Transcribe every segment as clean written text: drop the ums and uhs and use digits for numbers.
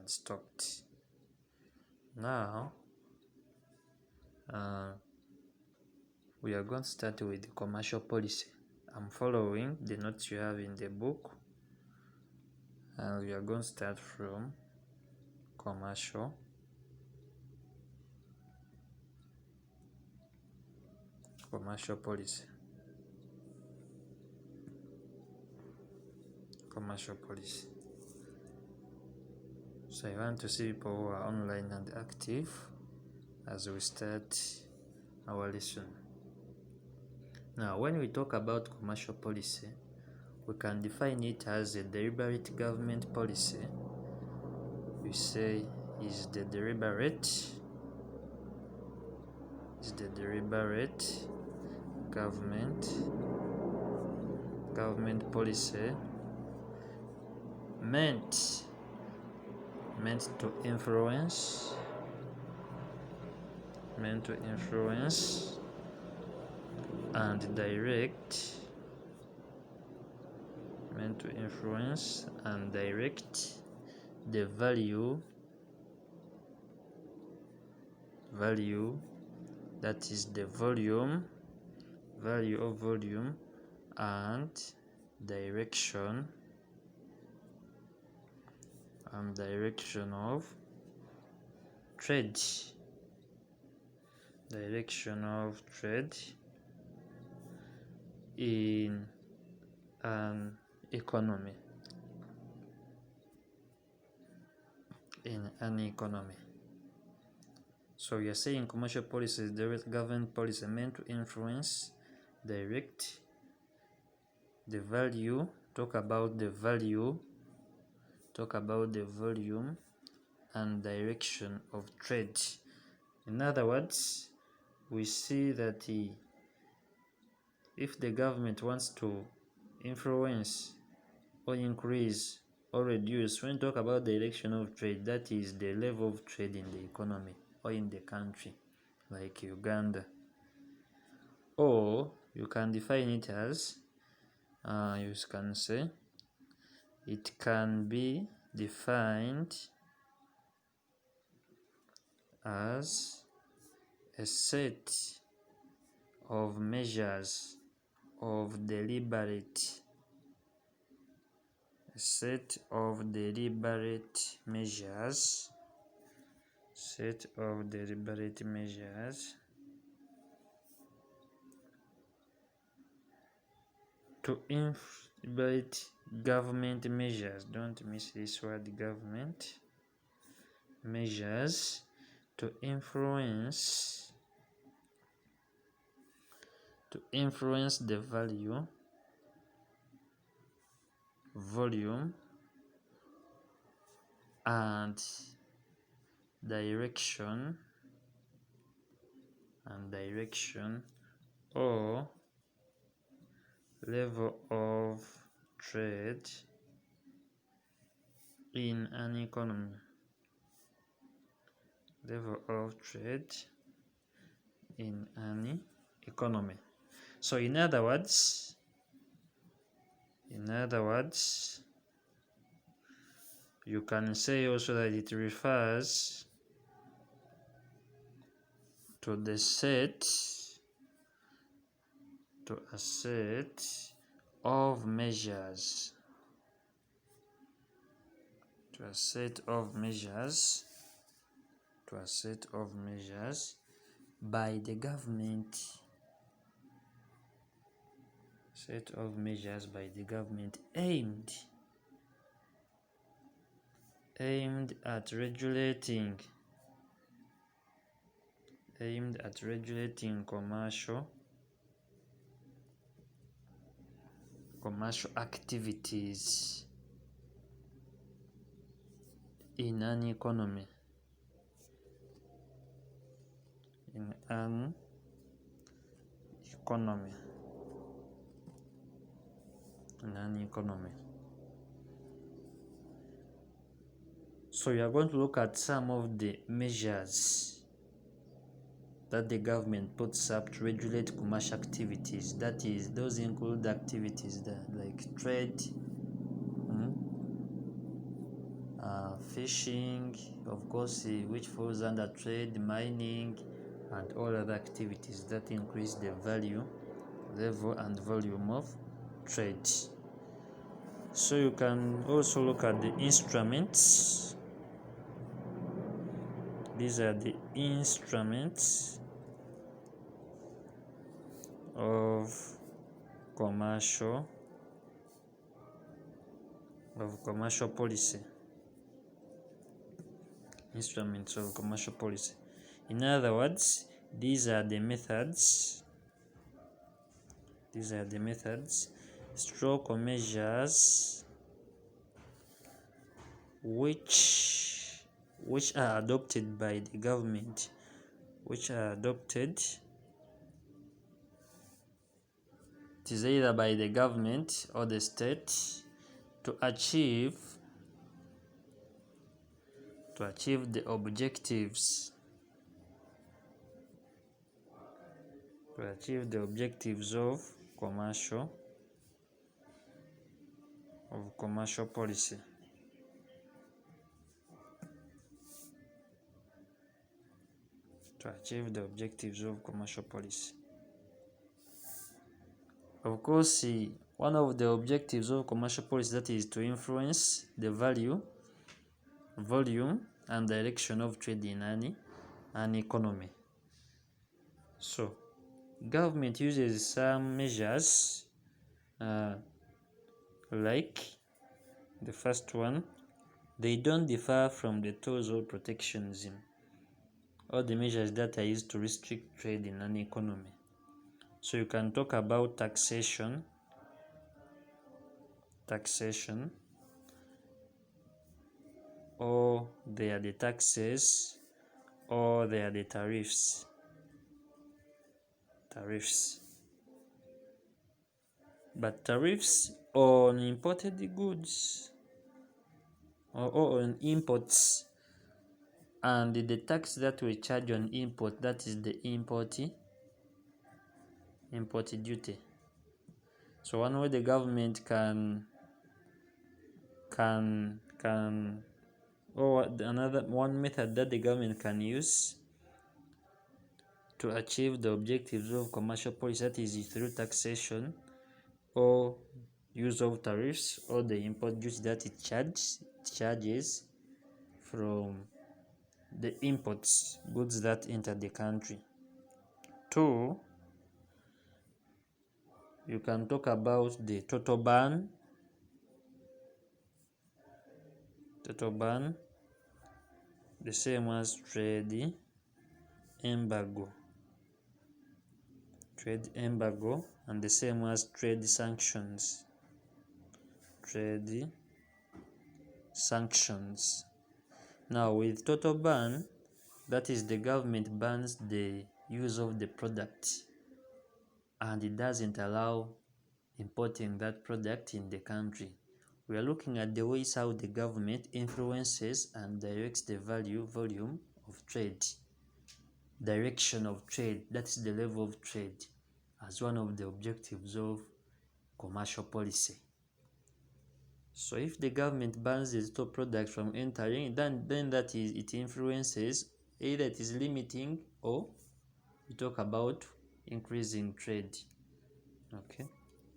had stopped. Now we are going to start with the commercial policy. I'm following the notes you have in the book, and we are going to start from commercial policy. Commercial policy. So I want to see people who are online and active as we start our lesson. Now, when we talk about commercial policy, we can define it as a deliberate government policy. We say is the deliberate government policy meant to influence and direct the value that is the value of volume and direction of trade in an economy. So we are saying commercial policy is direct government policy meant to influence, direct the value, talk about the volume and direction of trade. In other words, we see that if the government wants to influence or increase or reduce, when we talk about the direction of trade, that is the level of trade in the economy or in the country, like Uganda. Or you can define it as, you can say, it can be defined as a set of measures of deliberate measures to influence government measures. Don't miss this word, government measures to influence the value, volume and direction or level of trade in an economy. So in other words, you can say also that it refers to a set of measures by the government, aimed at regulating commercial activities in an economy. So you are going to look at some of the measures that the government puts up to regulate commercial activities. That is, those include activities that like trade, fishing, of course, which falls under trade, mining, and all other activities that increase the value, level, and volume of trade. So you can also look at the instruments. These are the instruments of commercial policy. Instruments of commercial policy. In other words, these are the methods. Stroke measures which are adopted by the government, it is either by the government or the state to achieve the objectives of commercial policy. Of course, one of the objectives of commercial policy that is to influence the value, volume, and direction of trade in an economy. So, government uses some measures like the first one, they don't differ from the tools of protectionism or the measures that are used to restrict trade in an economy. So you can talk about taxation, or they are the taxes, or they are the tariffs. But tariffs on imported goods or on imports, and the tax that we charge on import, that is the import duty. So one way the government one method that the government can use to achieve the objectives of commercial policy, that is through taxation or use of tariffs or the import duty that it charges from the imports, goods that enter the country. 2, you can talk about the total ban, the same as trade embargo, and the same as trade sanctions. Now with total ban, that is the government bans the use of the product and it doesn't allow importing that product in the country. We are looking at the ways how the government influences and directs the volume of trade, direction of trade, that is the level of trade, as one of the objectives of commercial policy. So if the government bans the total product from entering, then that is, it influences, either it is limiting or we talk about increasing trade. Okay.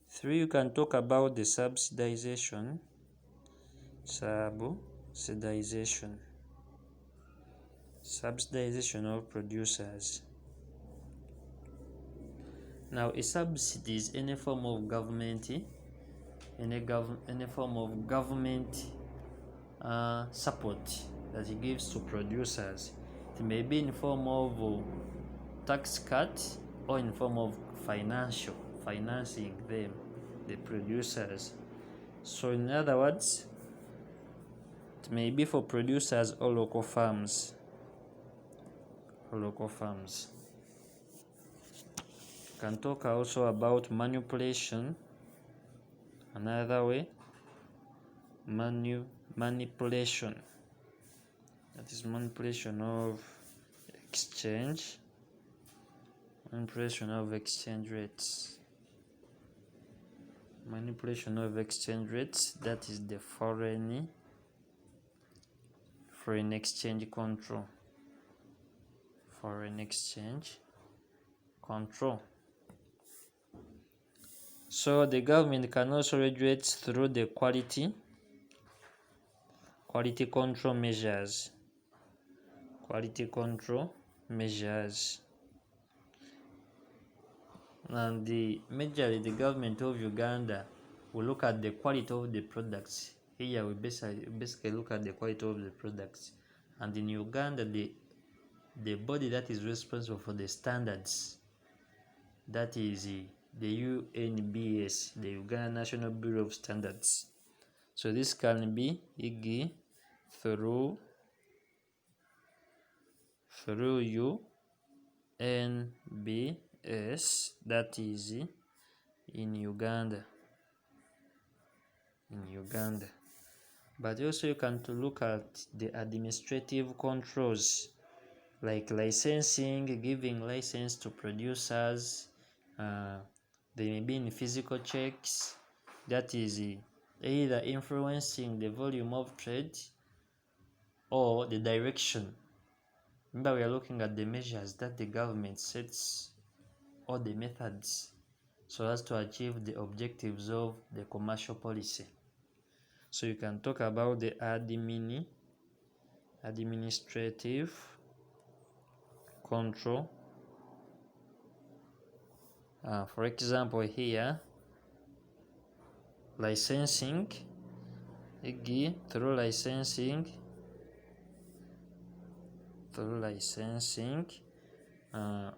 3, you can talk about the subsidization of producers. Now a subsidy is any form of government support that it gives to producers. It may be in form of tax cut or in form of financing them, the producers. So in other words, it may be for producers or local farms. You can talk also about manipulation. Another way, manipulation. That is manipulation of exchange rates. That is the foreign foreign exchange control. Foreign exchange control. So the government can also regulate through the quality control measures. Quality control measures. And majorly the government of Uganda will look at the quality of the products. Here we basically look at the quality of the products. And in Uganda, the body that is responsible for the standards, that is the UNBS, the Uganda National Bureau of Standards. So this can be through UNBS, that is in Uganda. But also you can look at the administrative controls, like licensing, giving license to producers. They may be in physical checks, that is either influencing the volume of trade or the direction. Remember, we are looking at the measures that the government sets, or the methods, so as to achieve the objectives of the commercial policy. So you can talk about the administrative control. For example, here, licensing, through licensing,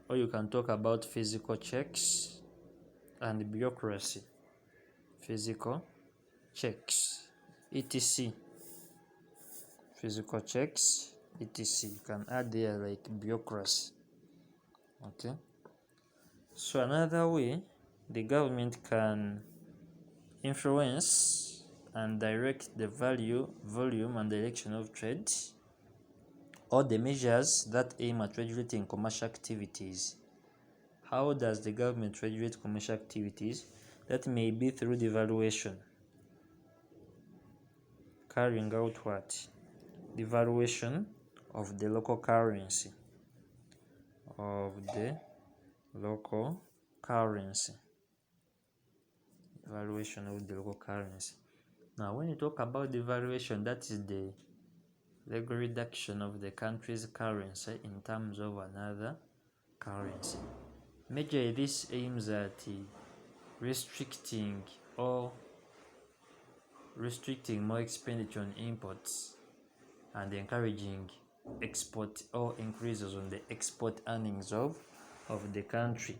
or you can talk about physical checks and bureaucracy. Physical checks, etc. Physical checks, etc. You can add there like bureaucracy. Okay. So another way the government can influence and direct the value, volume, and direction of trade, or the measures that aim at regulating commercial activities. How does the government regulate commercial activities? That may be through the valuation. Carrying out what? The valuation of the local currency. Valuation of the local currency. Now, when you talk about the valuation, that is the legal reduction of the country's currency in terms of another currency. Majorly, this aims at restricting more expenditure on imports and encouraging export or increases on the export earnings of the country.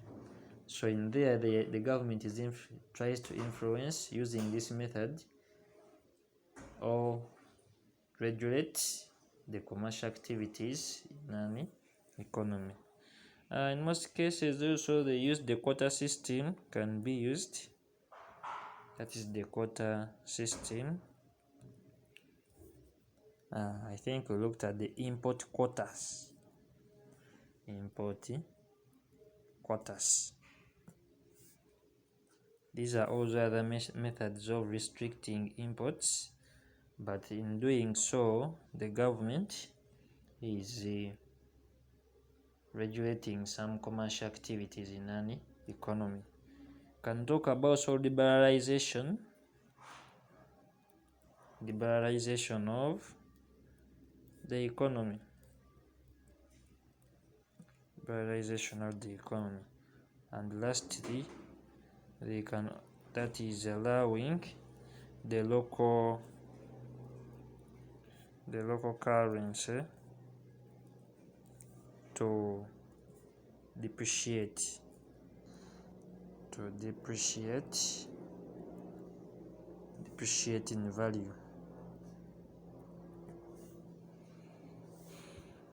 So in there, the government tries to influence using this method or regulate the commercial activities in an economy. In most cases also they use the quota system, can be used. That is the quota system. I think we looked at the import quotas. These are also other methods of restricting imports, but in doing so, the government is regulating some commercial activities in an economy. Can talk about liberalization of the economy. And lastly, that is allowing the local currency to depreciate in value.